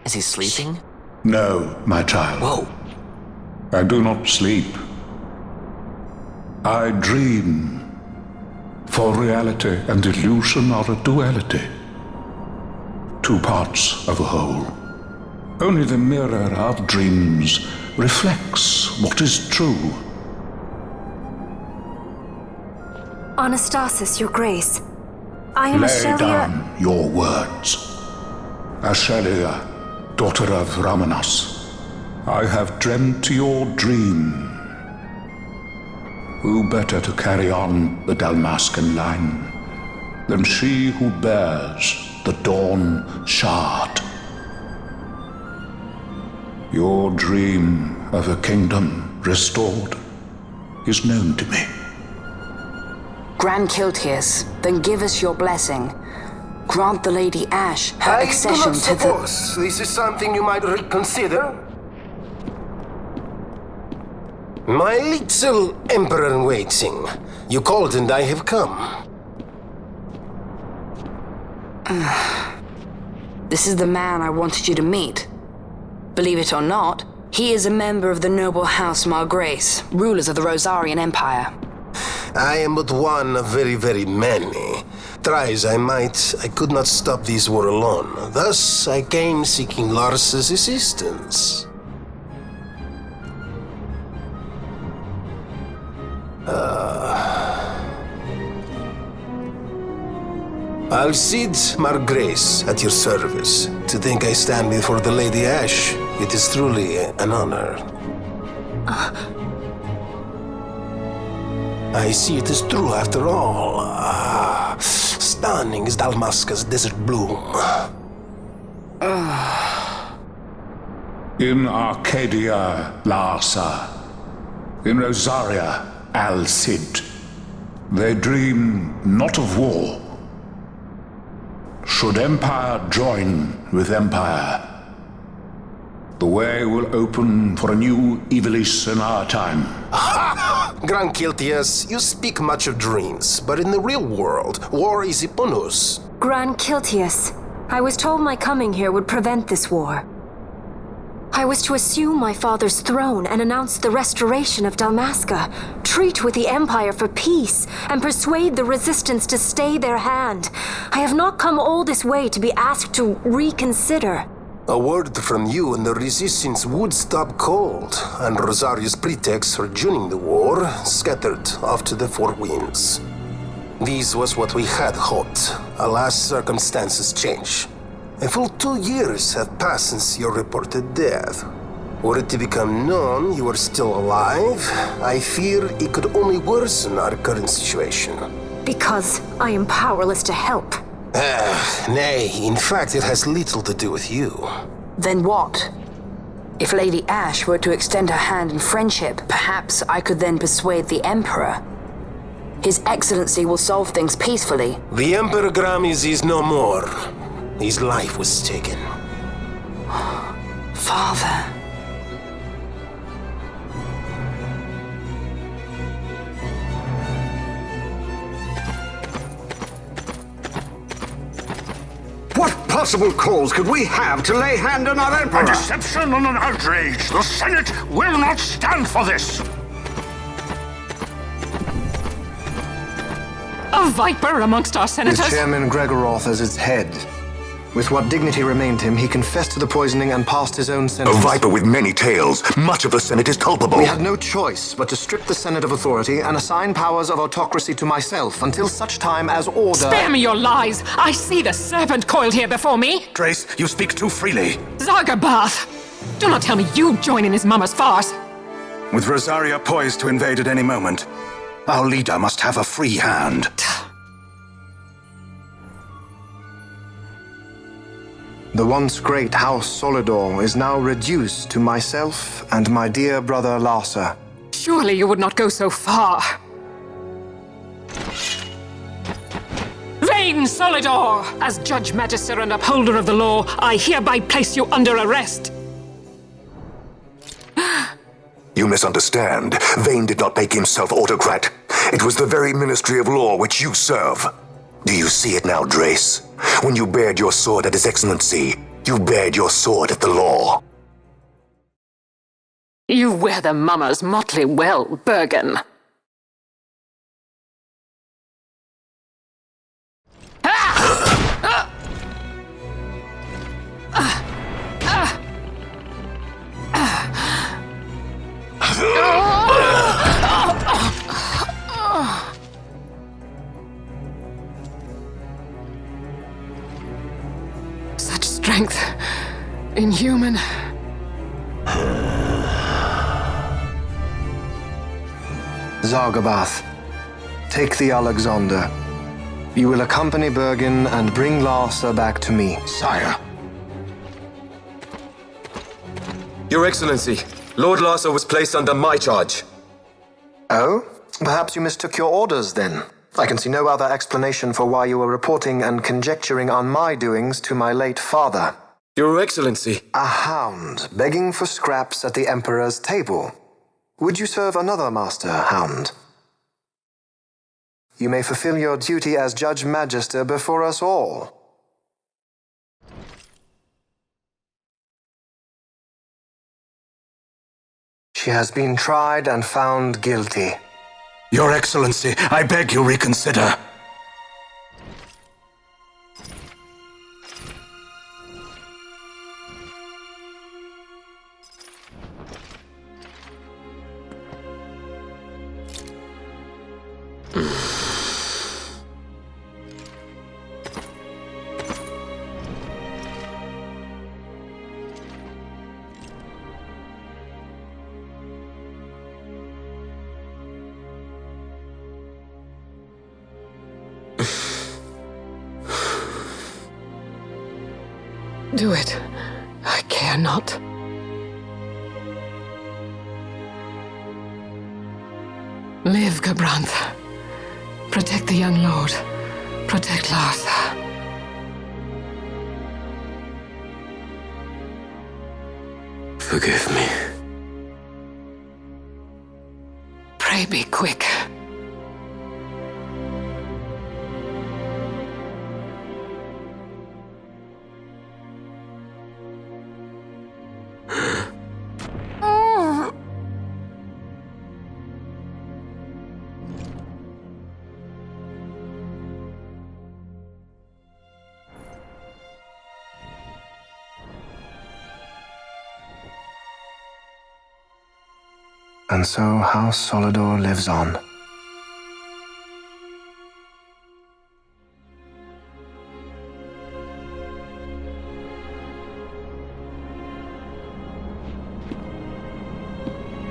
Is he sleeping? No, my child. Whoa. I do not sleep. I dream. For reality and illusion are a duality. Two parts of a whole. Only the mirror of dreams reflects what is true. Anastasis, your grace. I am Lay Ashelia. down your words. Ashelia, daughter of Ramanas, I have dreamt your dream. Who better to carry on the Dalmascan line than she who bears the Dawn Shard? Your dream of a kingdom restored is known to me. Grand Kiltius, then give us your blessing. Grant the Lady Ash her accession to the... I do not suppose this is something you might reconsider. My little Emperor-in-Waiting, you called and I have come. This is the man I wanted you to meet. Believe it or not, he is a member of the noble house Margrace, rulers of the Rosarian Empire. I am but one of very, very many. Try as I might, I could not stop this war alone. Thus, I came seeking Lars's assistance. Alcide Margrace at your service. To think I stand before the Lady Ash, it is truly an honor. I see it is true after all. Stunning is Dalmasca's desert bloom. In Arcadia, Larsa. In Rosaria, Alcid. They dream not of war. Should empire join with empire, the way will open for a new Ivalice in our time. Grand Kiltius, you speak much of dreams, but in the real world, war is upon us. Grand Kiltius, I was told my coming here would prevent this war. I was to assume my father's throne and announce the restoration of Dalmasca, treat with the Empire for peace, and persuade the Resistance to stay their hand. I have not come all this way to be asked to reconsider. A word from you and the Resistance would stop cold, and Rosaria's pretext for joining the war scattered off to the four winds. This was what we had hoped. Alas, circumstances change. A full 2 years have passed since your reported death. Were it to become known you are still alive, I fear it could only worsen our current situation. Because I am powerless to help. Nay, in fact it has little to do with you. Then what? If Lady Ash were to extend her hand in friendship, perhaps I could then persuade the Emperor. His Excellency will solve things peacefully. The Emperor Gramis is no more. His life was taken. Father. What possible cause could we have to lay hand on our Emperor? A deception and an outrage! The Senate will not stand for this! A viper amongst our senators? With Chairman Gregoroth as its head. With what dignity remained him, he confessed to the poisoning and passed his own sentence. A viper with many tails. Much of the Senate is culpable. We had no choice but to strip the Senate of authority and assign powers of autocracy to myself until such time as order... Spare me your lies! I see the serpent coiled here before me! Trace, you speak too freely. Zargabath! Do not tell me you join in his mama's farce! With Rosaria poised to invade at any moment, our leader must have a free hand. The once great House Solidor is now reduced to myself and my dear brother Larsa. Surely you would not go so far. Vain Solidor! As Judge Magister and upholder of the law, I hereby place you under arrest. You misunderstand. Vane did not make himself autocrat. It was the very Ministry of Law which you serve. Do you see it now, Drace? When you bared your sword at His Excellency, You bared your sword at the law. You wear the mummers motley well, Bergen. Such strength. Inhuman. Zargabath, take the Alexander. You will accompany Bergen and bring Larsa back to me. Sire. Your Excellency, Lord Larsa was placed under my charge. Oh? Perhaps you mistook your orders then. I can see no other explanation for why you were reporting and conjecturing on my doings to my late father. Your Excellency. A hound begging for scraps at the Emperor's table. Would you serve another master, Hound? You may fulfill your duty as Judge Magister before us all. She has been tried and found guilty. Your Excellency, I beg you reconsider. Do it. I care not. Live, Gabrantha. Protect the young lord. Protect Larsa. Forgive me. Pray be quick. And so House Solidor lives on.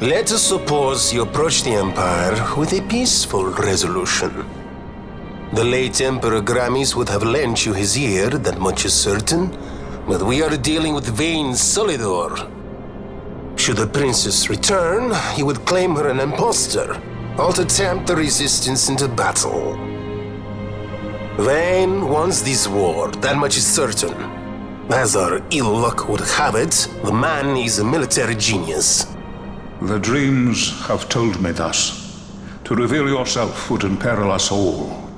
Let us suppose you approach the Empire with a peaceful resolution. The late Emperor Gramis would have lent you his ear, that much is certain, but we are dealing with vain Solidor. Should the princess return, he would claim her an impostor, or to tempt the resistance into battle. Vayne wants this war, that much is certain. As our ill luck would have it, the man is a military genius. The dreams have told me thus. To reveal yourself would imperil us all.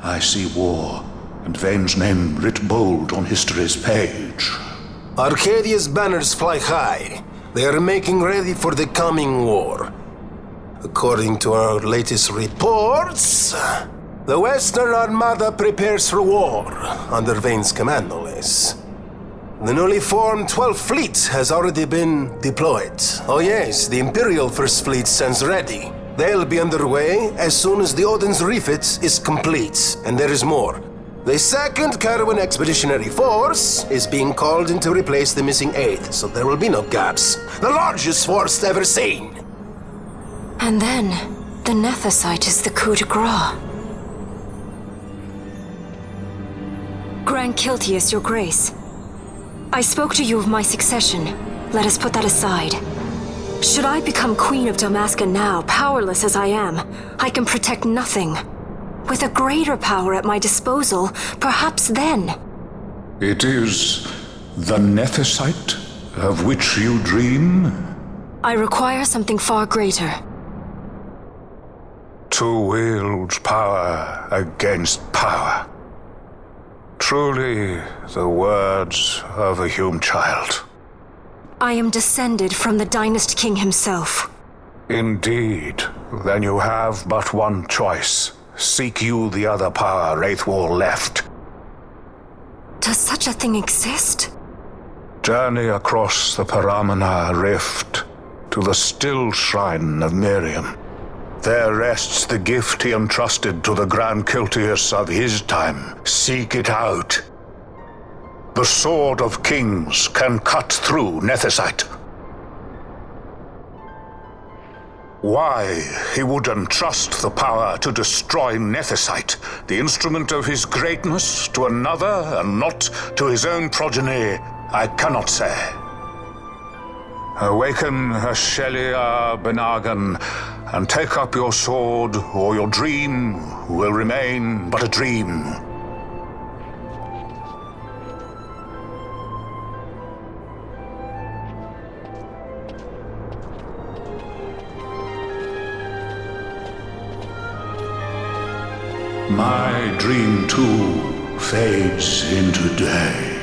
I see war, and Vayne's name writ bold on history's page. Arcadia's banners fly high. They are making ready for the coming war. According to our latest reports, the Western Armada prepares for war, under Vayne's command, no less. The newly formed 12th Fleet has already been deployed. Oh yes, the Imperial First Fleet stands ready. They'll be underway as soon as the Odin's refit is complete. And there is more. The 2nd Caravan Expeditionary Force is being called in to replace the missing 8th, so there will be no gaps. The largest force ever seen! And then, the Nethicite is the coup de grace. Grand Kiltius, your grace. I spoke to you of my succession. Let us put that aside. Should I become Queen of Dalmasca now, powerless as I am, I can protect nothing. With a greater power at my disposal, perhaps then. It is the Nethicite of which you dream? I require something far greater. To wield power against power. Truly, the words of a Hume child. I am descended from the Dynast King himself. Indeed. Then you have but one choice. Seek you the other power Wraithwall left. Does such a thing exist? Journey across the Paramana Rift to the still shrine of Miriam. There rests the gift he entrusted to the Grand Kiltius of his time. Seek it out. The Sword of Kings can cut through Nethicite. Why he would entrust the power to destroy Nethicite, the instrument of his greatness, to another and not to his own progeny, I cannot say. Awaken Shelia Benagan and take up your sword, or your dream will remain but a dream. My dream too fades into day.